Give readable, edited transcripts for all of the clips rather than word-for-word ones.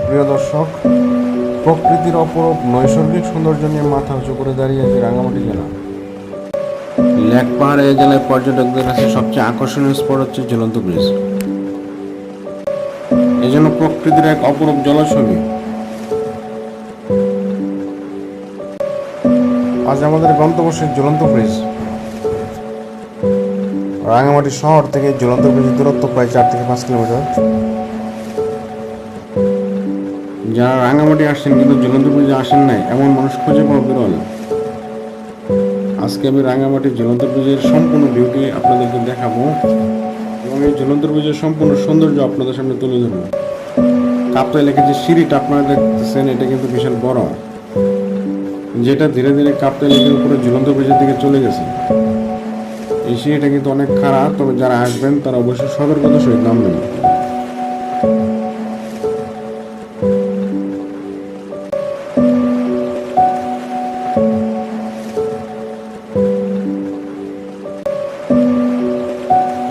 প্রিয় দর্শক, প্রকৃতির অপরূপ নৈসর্গিক সৌন্দর্য নিয়ে মাথা উঁচু করে দাঁড়িয়ে আছে রাঙামাটি জেলা। লেক পাহাড় এই জেলায় পর্যটকদের কাছে সবচেয়ে আকর্ষণীয় স্পট হচ্ছে ঝুলন্ত ব্রিজ। এই জন্য প্রকৃতির এক অপরূপ জলছবি। আজ আমাদের গন্তব্য সেই ঝুলন্ত ব্রিজ। রাঙামাটি শহর থেকে ঝুলন্ত ব্রিজের দূরত্ব প্রায় 4 থেকে 5 কিলোমিটার। যারা রাঙামাটি আসছেন কিন্তু ঝুলন্ত ব্রিজে আসেন নাই এমন মানুষ খুঁজে পাওয়া বিরল। আজকে আমি রাঙামাটি ঝুলন্ত ব্রিজের সম্পূর্ণ ভিউটি আপনাদেরকে দেখাবো এবং এই ঝুলন্ত ব্রিজের সম্পূর্ণ সৌন্দর্য আপনাদের সামনে তুলে ধরবো। কাপ্তাই লেকের যে সিঁড়িটা আপনারা দেখতেছেন এটা কিন্তু বিশাল বড়, যেটা ধীরে ধীরে কাপ্তাই লেকের উপরে ঝুলন্ত ব্রিজের দিকে চলে গেছে। এই সিঁড়িটা কিন্তু অনেক খারাপ, তবে যারা আসবেন তারা অবশ্যই সতর্কতার সহিত নামবেন।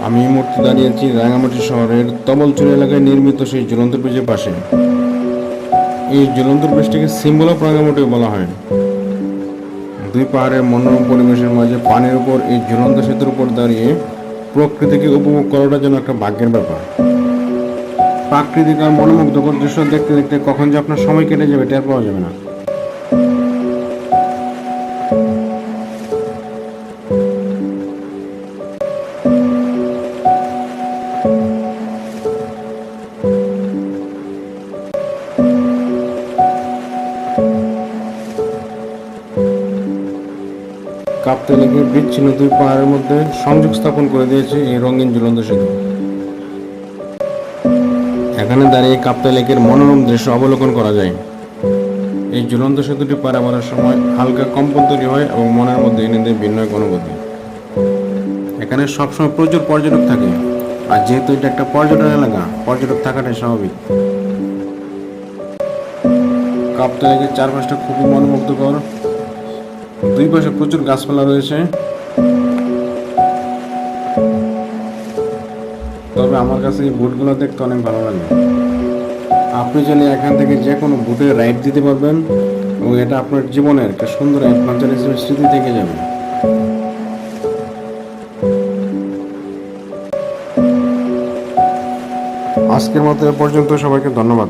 আমি এই মুহূর্তে দাঁড়িয়ে আছি রাঙামাটি শহরের তবলচুরি এলাকায় নির্মিত সেই ঝুলন্ত ব্রিজের পাশে। এই ঝুলন্ত ব্রিজটিকে সিম্বল অফ রাঙামাটি বলা হয়। দুই পাহাড়ের মনোরম পরিবেশের মাঝে পানির উপর এই ঝুলন্ত সেতুর উপর দাঁড়িয়ে প্রকৃতিকে উপভোগ করাটা যেন একটা ভাগ্যের ব্যাপার। প্রাকৃতিক আর মনোমুগ্ধকর দৃশ্য দেখতে দেখতে কখন যে আপনার সময় কেটে যাবে টের পাওয়া যাবে না। কাপ্তাই লেকের বিচ্ছিন্ন দুই পাহাড়ের মধ্যে সংযোগ স্থাপন করে দিয়েছে এই রঙিন ঝুলন্ত সেতু। এখানে দাঁড়িয়ে কাপ্তাই লেকের মনোরম দৃশ্য অবলোকন করা যায়। এই ঝুলন্ত সেতুটি পারাপারের সময় হালকা কম্পন তৈরি হয় এবং মনের মধ্যে এনে দেয় ভিন্ন এক অনুভূতি। এখানে সবসময় প্রচুর পর্যটক থাকে, আর যেহেতু এটা একটা পর্যটন এলাকা, পর্যটক থাকাটাই স্বাভাবিক। কাপ্তাই লেকের চারপাশটা খুবই মনোমুগ্ধকর। দুই পাশে প্রচুর গাছপালা রয়েছে, তবে আমার কাছে এই বোটগুলো দেখতে অনেক ভালো লাগে। আপনি চাইলে এখান থেকে যে কোনো বোটে রাইড দিতে পারবেন এবং এটা আপনার জীবনের একটা সুন্দর অ্যাডভেঞ্চার হিসেবে স্মৃতি থেকে যাবে। আজকের মতো এ পর্যন্ত, সবাইকে ধন্যবাদ।